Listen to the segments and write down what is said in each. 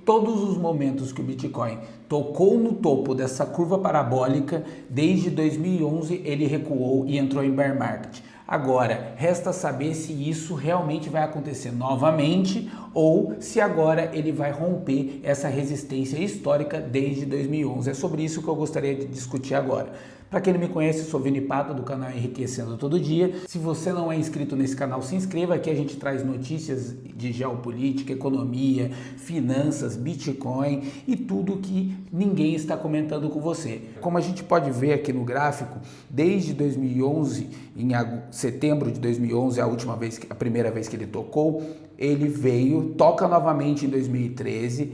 todos os momentos que o Bitcoin tocou no topo dessa curva parabólica, desde 2011 ele recuou e entrou em bear market. Agora, resta saber se isso realmente vai acontecer novamente ou se agora ele vai romper essa resistência histórica desde 2011. É sobre isso que eu gostaria de discutir agora. Para quem não me conhece, eu sou Vini Pato do canal Enriquecendo Todo Dia. Se você não é inscrito nesse canal, se inscreva. Aqui a gente traz notícias de geopolítica, economia, finanças, Bitcoin e tudo que ninguém está comentando com você. Como a gente pode ver aqui no gráfico, desde 2011, em setembro de 2011, a primeira vez que ele tocou, ele veio, toca novamente em 2013,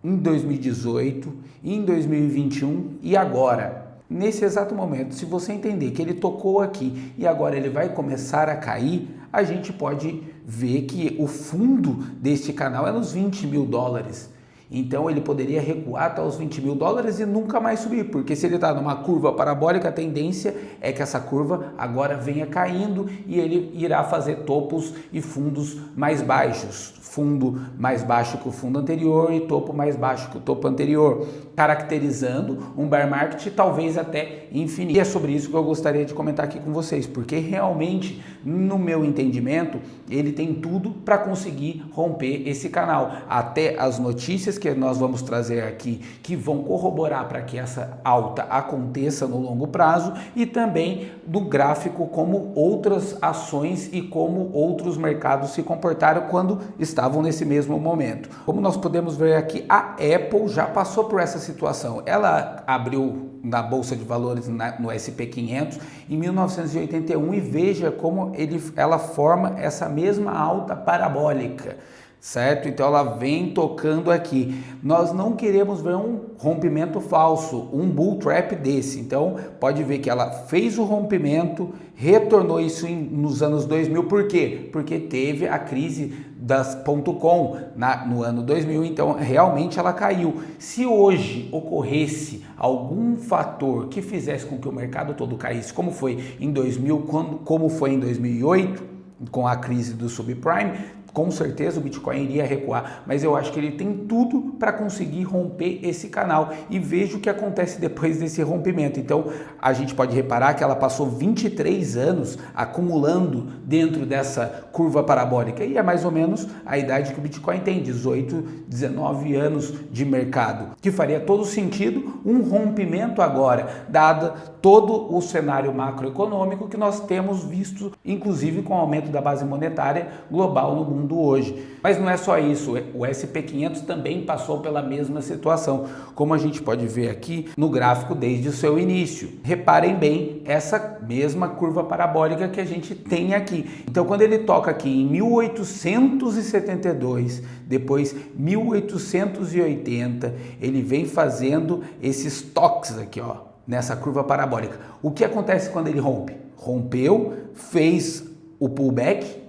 em 2018, em 2021 e agora. Nesse exato momento, se você entender que ele tocou aqui e agora ele vai começar a cair, a gente pode ver que o fundo deste canal é nos 20 mil dólares. Então ele poderia recuar até os 20 mil dólares e nunca mais subir, porque se ele está numa curva parabólica, a tendência é que essa curva agora venha caindo e ele irá fazer topos e fundos mais baixos. Fundo mais baixo que o fundo anterior e topo mais baixo que o topo anterior, caracterizando um bear market talvez até infinito. E é sobre isso que eu gostaria de comentar aqui com vocês, porque realmente, no meu entendimento, ele tem tudo para conseguir romper esse canal. Até as notícias que nós vamos trazer aqui, que vão corroborar para que essa alta aconteça no longo prazo, e também do gráfico, como outras ações e como outros mercados se comportaram quando estavam nesse mesmo momento. Como nós podemos ver aqui, a Apple já passou por essa situação. Ela abriu na Bolsa de Valores no SP500 em 1981 e veja como ela forma essa mesma alta parabólica. Certo? Então ela vem tocando aqui. Nós não queremos ver um rompimento falso, um bull trap desse. Então pode ver que ela fez o rompimento, retornou isso nos anos 2000. Por quê? Porque teve a crise das .com no ano 2000, então realmente ela caiu. Se hoje ocorresse algum fator que fizesse com que o mercado todo caísse, como foi em 2000, como foi em 2008, com a crise do subprime, com certeza o Bitcoin iria recuar, mas eu acho que ele tem tudo para conseguir romper esse canal e veja o que acontece depois desse rompimento. Então a gente pode reparar que ela passou 23 anos acumulando dentro dessa curva parabólica e é mais ou menos a idade que o Bitcoin tem, 18, 19 anos de mercado, que faria todo sentido um rompimento agora, dado todo o cenário macroeconômico que nós temos visto, inclusive com o aumento da base monetária global no mundo hoje. Mas não é só isso, o SP500 também passou pela mesma situação, como a gente pode ver aqui no gráfico desde o seu início. Reparem bem essa mesma curva parabólica que a gente tem aqui. Então quando ele toca aqui em 1872, depois 1880, ele vem fazendo esses toques aqui, ó, nessa curva parabólica. O que acontece quando ele rompe? Rompeu, fez o pullback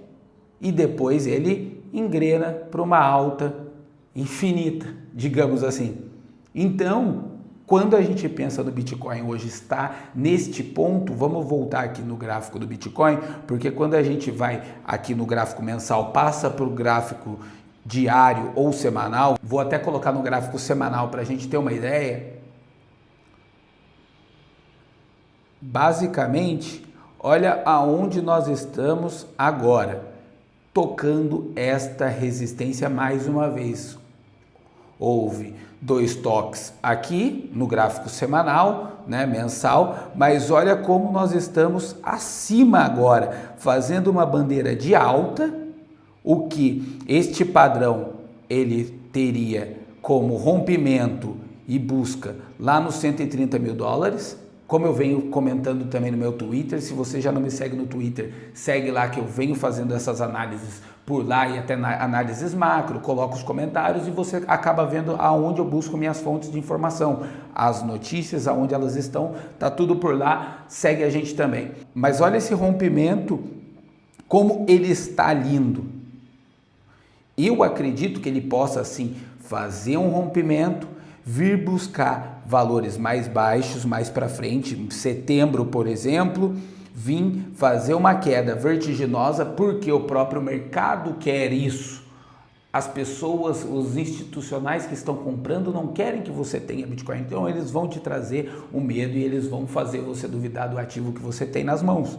e depois ele engrena para uma alta infinita, digamos assim. Então, quando a gente pensa no Bitcoin hoje está neste ponto, vamos voltar aqui no gráfico do Bitcoin, porque quando a gente vai aqui no gráfico mensal, passa para o gráfico diário ou semanal, vou até colocar no gráfico semanal para a gente ter uma ideia. Basicamente, olha aonde nós estamos agora, tocando esta resistência mais uma vez. Houve dois toques aqui no gráfico semanal, né, mensal, mas olha como nós estamos acima agora, fazendo uma bandeira de alta, o que este padrão ele teria como rompimento e busca lá nos 130 mil dólares. Como eu venho comentando também no meu Twitter, se você já não me segue no Twitter, segue lá que eu venho fazendo essas análises por lá e até análises macro, coloco os comentários e você acaba vendo aonde eu busco minhas fontes de informação, as notícias, aonde elas estão, tá tudo por lá, segue a gente também. Mas olha esse rompimento, como ele está lindo. Eu acredito que ele possa sim fazer um rompimento, vir buscar valores mais baixos mais para frente, em setembro, por exemplo, vir fazer uma queda vertiginosa porque o próprio mercado quer isso. as pessoas, os institucionais que estão comprando não querem que você tenha Bitcoin, então eles vão te trazer o medo e eles vão fazer você duvidar do ativo que você tem nas mãos.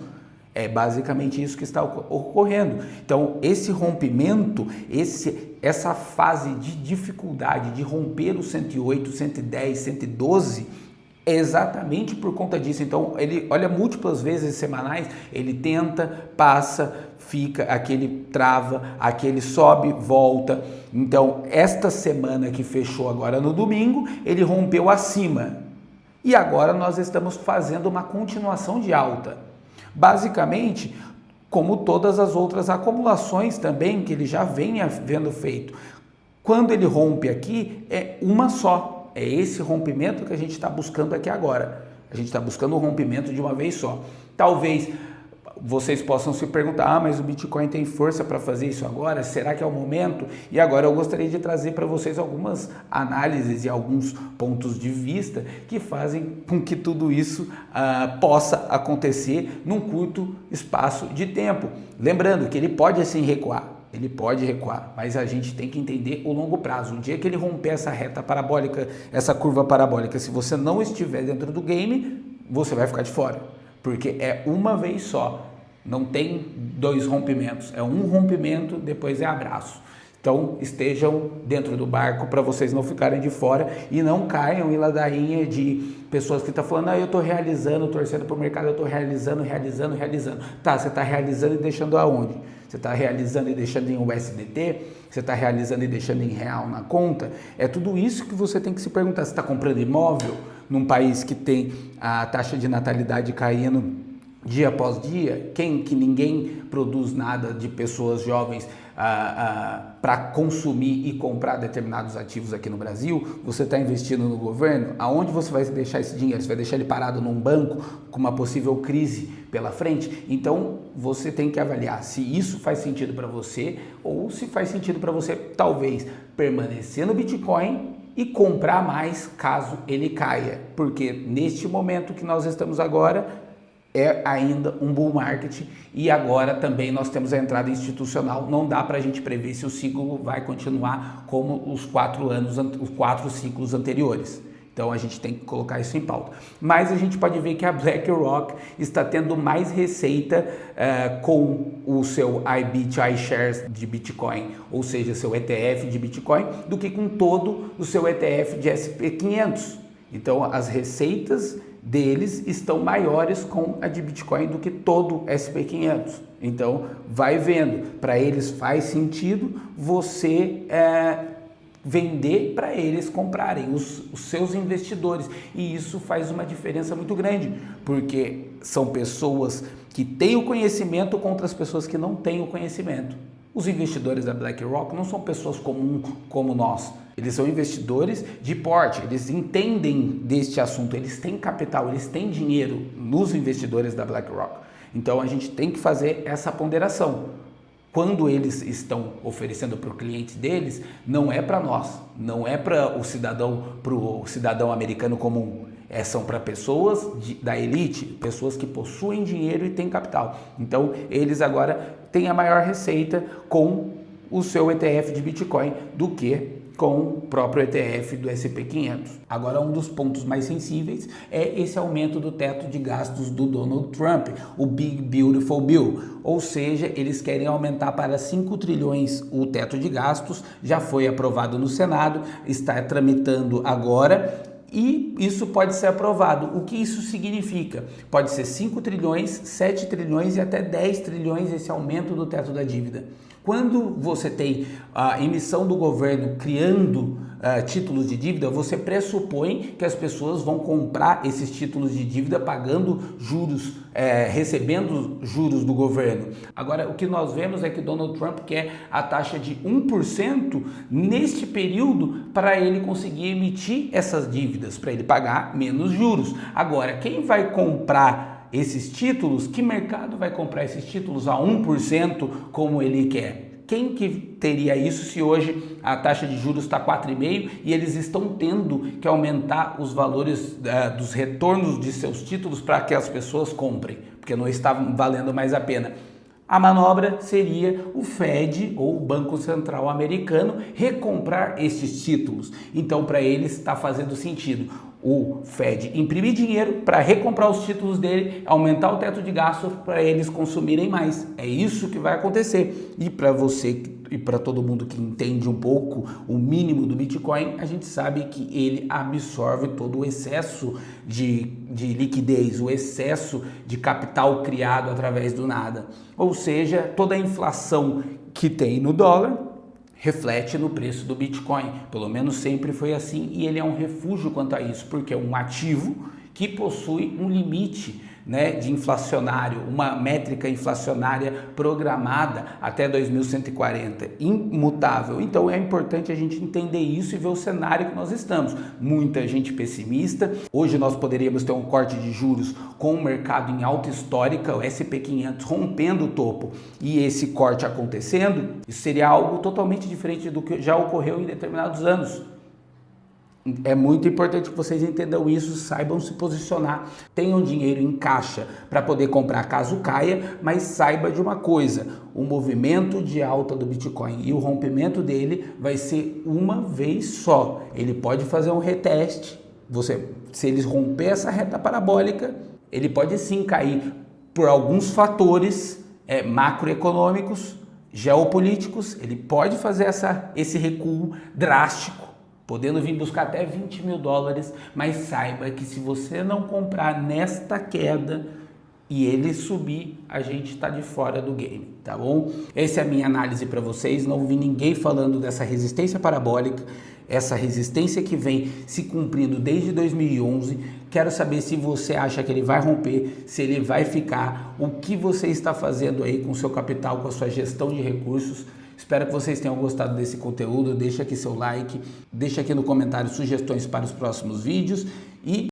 É basicamente isso que está ocorrendo. Então, esse rompimento, essa fase de dificuldade de romper o 108, 110, 112, é exatamente por conta disso. Então, ele olha múltiplas vezes semanais, ele tenta, passa, fica, aquele trava, aquele sobe, volta. Então, esta semana que fechou agora no domingo, ele rompeu acima. E agora nós estamos fazendo uma continuação de alta. Basicamente, como todas as outras acumulações também que ele já vem havendo feito. Quando ele rompe aqui, é uma só. É esse rompimento que a gente está buscando aqui agora. A gente está buscando o rompimento de uma vez só. Talvez vocês possam se perguntar, mas o Bitcoin tem força para fazer isso agora? Será que é o momento? E agora eu gostaria de trazer para vocês algumas análises e alguns pontos de vista que fazem com que tudo isso possa acontecer num curto espaço de tempo. Lembrando que ele pode assim recuar. Ele pode recuar, mas a gente tem que entender o longo prazo. O dia que ele romper essa reta parabólica, essa curva parabólica, se você não estiver dentro do game, você vai ficar de fora. Porque é uma vez só, não tem dois rompimentos, é um rompimento, depois é abraço. Então estejam dentro do barco para vocês não ficarem de fora e não caiam em ladainha de pessoas que estão falando, eu estou realizando, torcendo para o mercado, eu estou realizando. Tá, você está realizando e deixando aonde? Você está realizando e deixando em USDT? Você está realizando e deixando em real na conta? É tudo isso que você tem que se perguntar. Você está comprando imóvel num país que tem a taxa de natalidade caindo dia após dia, que ninguém produz nada de pessoas jovens para consumir e comprar determinados ativos aqui no Brasil, você está investindo no governo, aonde você vai deixar esse dinheiro? Você vai deixar ele parado num banco com uma possível crise pela frente? Então, você tem que avaliar se isso faz sentido para você ou se faz sentido para você, talvez, permanecer no Bitcoin e comprar mais caso ele caia, porque neste momento que nós estamos agora, é ainda um bull market e agora também nós temos a entrada institucional. Não dá para a gente prever se o ciclo vai continuar como os 4 ciclos anteriores. Então a gente tem que colocar isso em pauta. Mas a gente pode ver que a BlackRock está tendo mais receita com o seu iBit iShares de Bitcoin, ou seja, seu ETF de Bitcoin, do que com todo o seu ETF de SP500. Então as receitas deles estão maiores com a de Bitcoin do que todo SP500. Então, vai vendo, para eles faz sentido você vender para eles comprarem, os seus investidores. E isso faz uma diferença muito grande, porque são pessoas que têm o conhecimento contra as pessoas que não têm o conhecimento. Os investidores da BlackRock não são pessoas comuns como nós. Eles são investidores de porte, eles entendem deste assunto, eles têm capital, eles têm dinheiro nos investidores da BlackRock. Então a gente tem que fazer essa ponderação. Quando eles estão oferecendo para o cliente deles, não é para nós, não é para o cidadão americano comum. São para pessoas da elite, pessoas que possuem dinheiro e têm capital. Então, eles agora têm a maior receita com o seu ETF de Bitcoin do que com o próprio ETF do SP500. Agora, um dos pontos mais sensíveis é esse aumento do teto de gastos do Donald Trump, o Big Beautiful Bill, ou seja, eles querem aumentar para 5 trilhões o teto de gastos, já foi aprovado no Senado, está tramitando agora. E isso pode ser aprovado. O que isso significa? Pode ser 5 trilhões, 7 trilhões e até 10 trilhões esse aumento do teto da dívida. Quando você tem a emissão do governo criando títulos de dívida, você pressupõe que as pessoas vão comprar esses títulos de dívida pagando juros, recebendo juros do governo. Agora, o que nós vemos é que Donald Trump quer a taxa de 1% neste período para ele conseguir emitir essas dívidas, para ele pagar menos juros. Agora, quem vai comprar esses títulos? Que mercado vai comprar esses títulos a 1% como ele quer? Quem que teria isso se hoje a taxa de juros está 4,5% e eles estão tendo que aumentar os valores dos retornos de seus títulos para que as pessoas comprem, porque não está valendo mais a pena. A manobra seria o Fed ou o Banco Central americano recomprar esses títulos. Então, para eles está fazendo sentido o Fed imprimir dinheiro para recomprar os títulos dele, aumentar o teto de gastos para eles consumirem mais. É isso que vai acontecer. E para você e para todo mundo que entende um pouco o mínimo do Bitcoin, a gente sabe que ele absorve todo o excesso de liquidez, o excesso de capital criado através do nada. Ou seja, toda a inflação que tem no dólar reflete no preço do Bitcoin. Pelo menos sempre foi assim e ele é um refúgio quanto a isso, porque é um ativo que possui um limite, né, de inflacionário, uma métrica inflacionária programada até 2140, imutável. Então é importante a gente entender isso e ver o cenário que nós estamos. Muita gente pessimista. Hoje nós poderíamos ter um corte de juros com o mercado em alta histórica, o SP500 rompendo o topo e esse corte acontecendo. Isso seria algo totalmente diferente do que já ocorreu em determinados anos. É muito importante que vocês entendam isso, saibam se posicionar, tenham dinheiro em caixa para poder comprar caso caia, mas saiba de uma coisa, o movimento de alta do Bitcoin e o rompimento dele vai ser uma vez só. Ele pode fazer um reteste, se eles romper essa reta parabólica, ele pode sim cair por alguns fatores macroeconômicos, geopolíticos, ele pode fazer esse recuo drástico, podendo vir buscar até 20 mil dólares, mas saiba que se você não comprar nesta queda e ele subir, a gente está de fora do game, tá bom? Essa é a minha análise para vocês, não vi ninguém falando dessa resistência parabólica, essa resistência que vem se cumprindo desde 2011, quero saber se você acha que ele vai romper, se ele vai ficar, o que você está fazendo aí com o seu capital, com a sua gestão de recursos. Espero que vocês tenham gostado desse conteúdo, deixa aqui seu like, deixa aqui no comentário sugestões para os próximos vídeos e